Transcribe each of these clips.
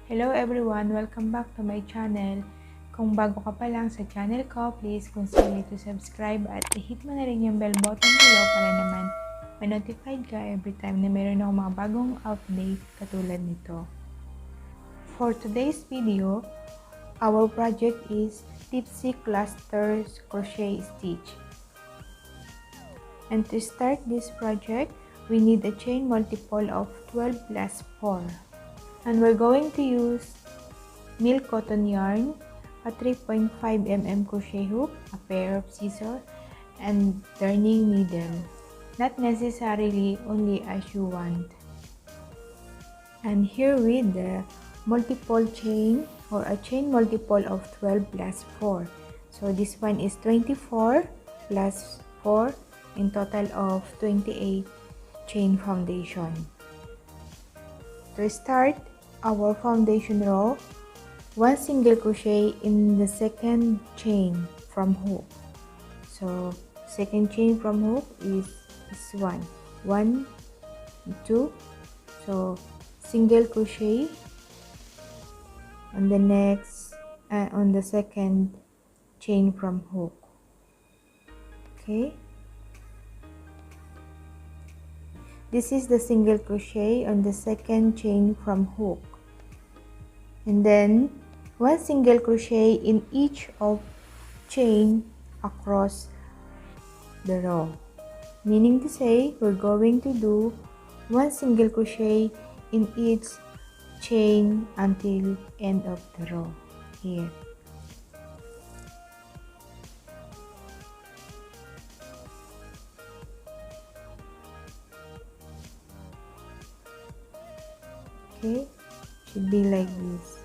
Hello everyone! Welcome back to my channel. Kung bago ka pa lang sa channel ko, please consider to subscribe at i-hit mo na rin yung bell button below para naman ma-notified ka every time na meron akong mga bagong update katulad nito. For today's video, our project is Tipsy Cluster Crochet Stitch. And to start this project, we need a chain multiple of 12 plus 4. And we're going to use milk cotton yarn, a 3.5 mm crochet hook, a pair of scissors, and darning needle. Not necessarily only as you want. And here with the multiple chain or a chain multiple of 12 plus 4. So this one is 24 plus 4 in total of 28 chain foundation. To start our foundation row, 1 single crochet in the second chain from hook. So second chain from hook is this one, 1, 2. So single crochet on the next on the second chain from hook. Okay, this is the single crochet on the second chain from hook, and then 1 single crochet in each of chain across the row, meaning to say we're going to do 1 single crochet in each chain until end of the row here. Okay, should be like this.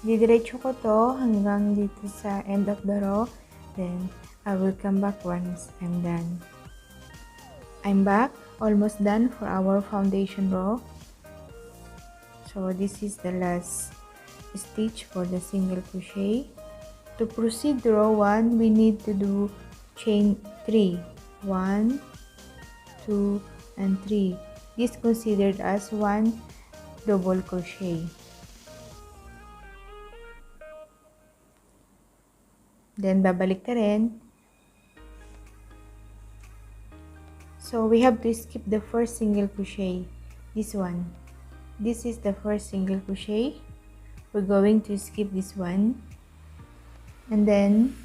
Didiretso ko to hanggang dito sa end of the row, then I will come back once I'm done. I'm back, almost done for our foundation row. So this is the last stitch for the single crochet. To proceed to row 1, we need to do chain 3, 1, 2, and 3. This considered as 1 double crochet. Then babalik ka rin. So we have to skip the first single crochet, this one. This is the first single crochet. We're going to skip this one, and then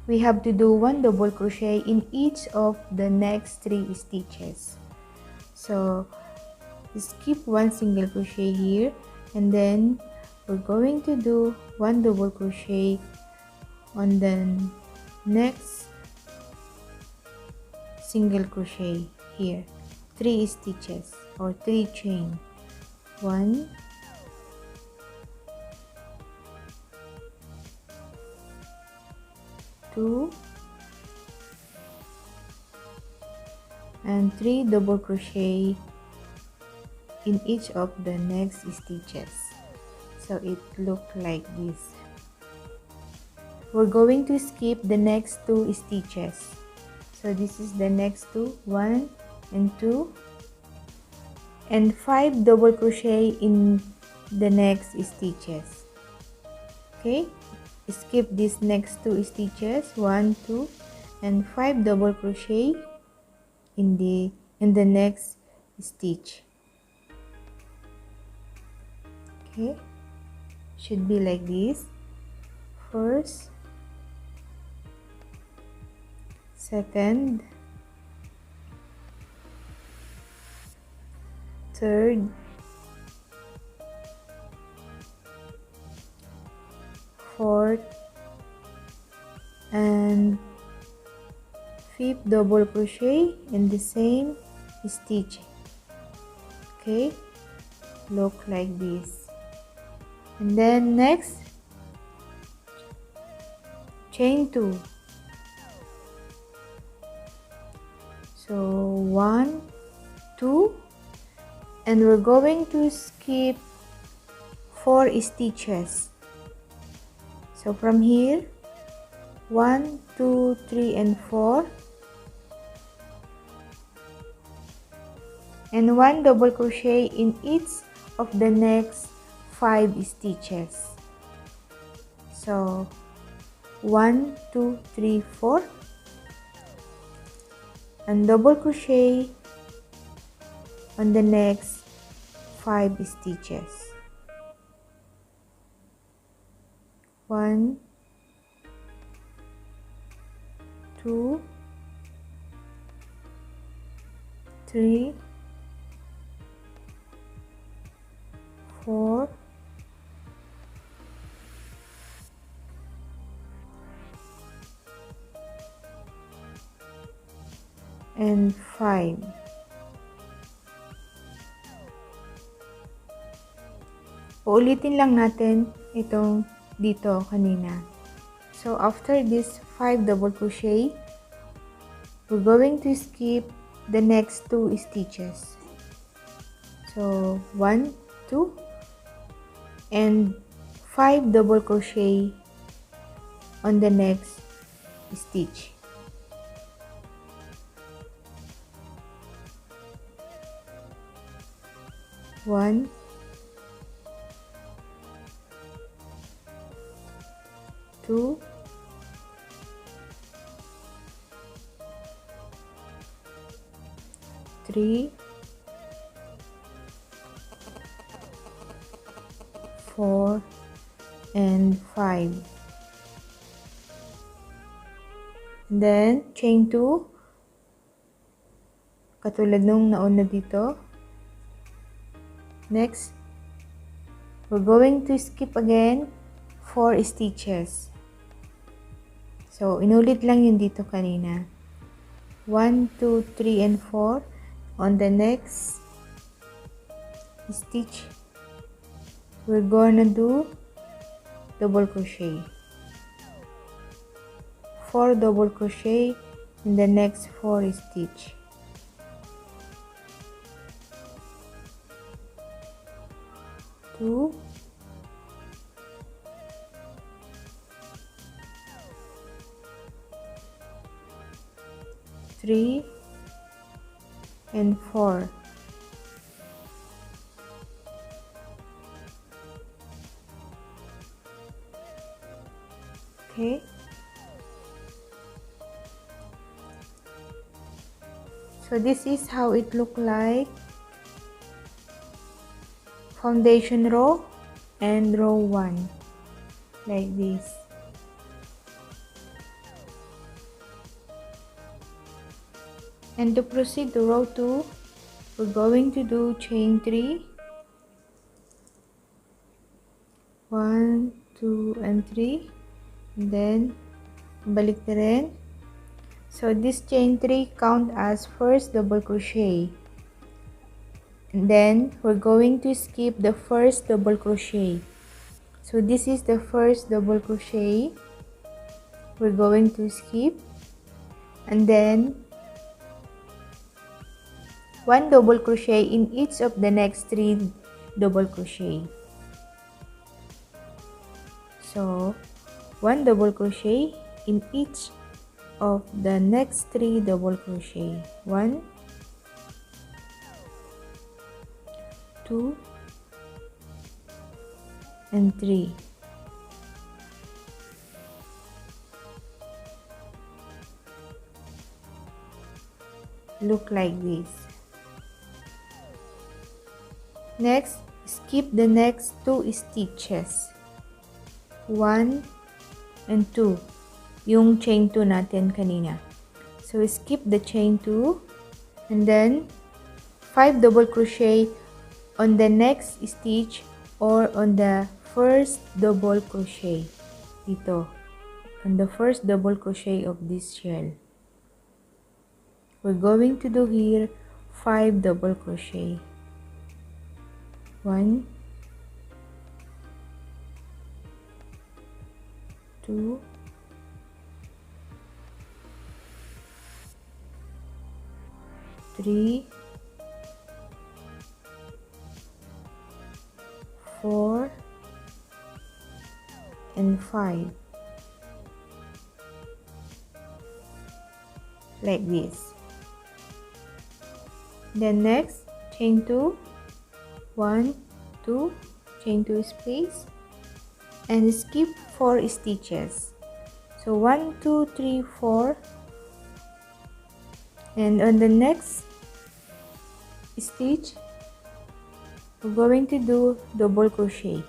we have to do 1 double crochet in each of the next 3 stitches. So skip 1 single crochet here, and then we're going to do 1 double crochet on the next single crochet here, 3 stitches or 3 chain. 1, 2, and 3 double crochet in each of the next stitches. So it looks like this. We're going to skip the next 2 stitches. So this is the next 2, 1 and 2, and 5 double crochet in the next stitches. Okay, skip these next 2 stitches, 1, 2, and 5 double crochet in the next stitch. Okay, should be like this. First, second, third, fourth, and fifth double crochet in the same stitch. Okay, look like this. And then next, chain 2. So 1, 2, and we're going to skip 4 stitches. So from here, 1, 2, 3, and 4, and 1 double crochet in each of the next 5 stitches. So 1, 2, 3, 4, and double crochet on the next 5 stitches. 1, 2, 3, 4, and 5. Uulitin lang natin itong dito kanina. So after this 5 double crochet, we're going to skip the next 2 stitches. So 1, 2, and 5 double crochet on the next stitch. One, 2, 3, 4, and 5. Then chain 2 katulad nung nauna dito. Next, we're going to skip again 4 stitches. So inulit lang yun dito kanina. 1, 2, 3, and 4. On the next stitch, we're gonna do double crochet. 4 double crochet in the next 4 stitch. Two, 3, and 4. Okay. So this is how it look like. Foundation row and row 1, like this. And to proceed to row 2, we're going to do chain 3, 1, 2, and 3, and then balik na rin. So this chain 3 count as first double crochet, and then we're going to skip the first double crochet. So this is the first double crochet we're going to skip, and then 1 double crochet in each of the next 3 double crochet. So 1 double crochet in each of the next 3 double crochet. 1, 2, and 3. Look like this. Next, skip the next 2 stitches. 1 and 2. Yung chain 2 natin kanina. So skip the chain 2 and then 5 double crochet on the next stitch or on the first double crochet dito, on the first double crochet of this shell. We're going to do here 5 double crochet. 1, 2, 3, 4, and 5. Like this. Then next, chain 2, 1, 2, chain 2 space, and skip 4 stitches. So 1, 2, 3, 4, and on the next stitch we're going to do double crochet,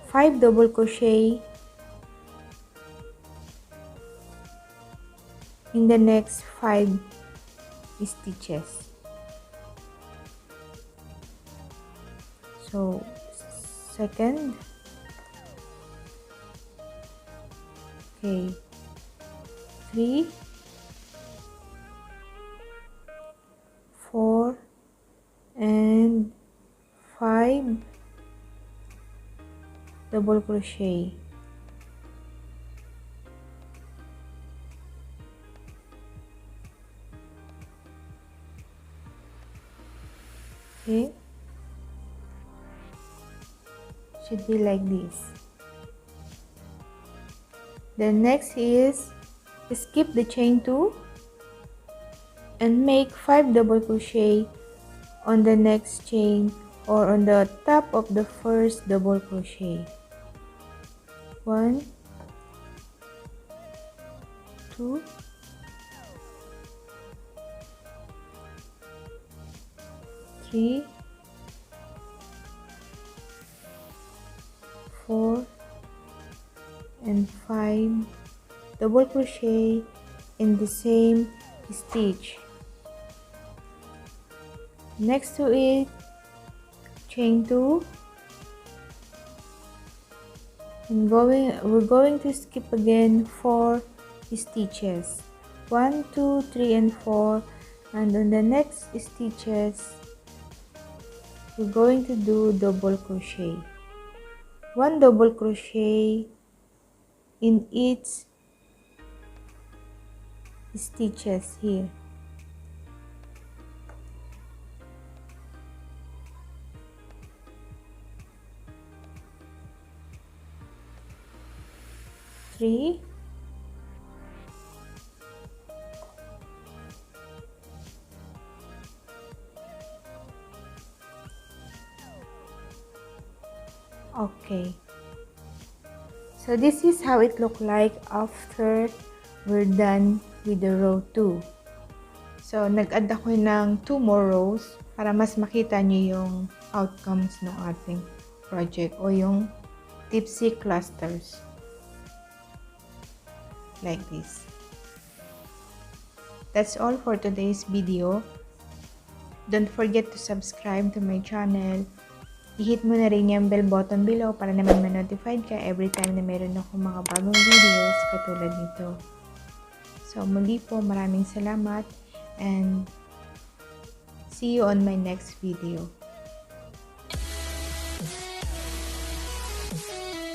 5 double crochet in the next 5 stitches. So second, okay, 3, 4, and 5 double crochet. Okay, should be like this. The next is skip the chain 2 and make 5 double crochet on the next chain or on the top of the first double crochet. 1, 2, 3, 4, and 5 double crochet in the same stitch. Next to it, chain 2, and we're going to skip again 4 stitches, 1, 2, 3, and 4, and on the next stitches we're going to do double crochet, 1 double crochet in each stitches here. Three, okay, so this is how it look like after we're done with the row 2. So nag-add ako ng 2 more rows para mas makita nyo yung outcomes ng ating project o yung Tipsy clusters, like this. That's all for today's video. Don't forget to subscribe to my channel. I-hit mo na rin yung bell button below para naman ma-notified ka every time na meron akong mga bagong videos katulad nito. So muli po, maraming salamat and see you on my next video.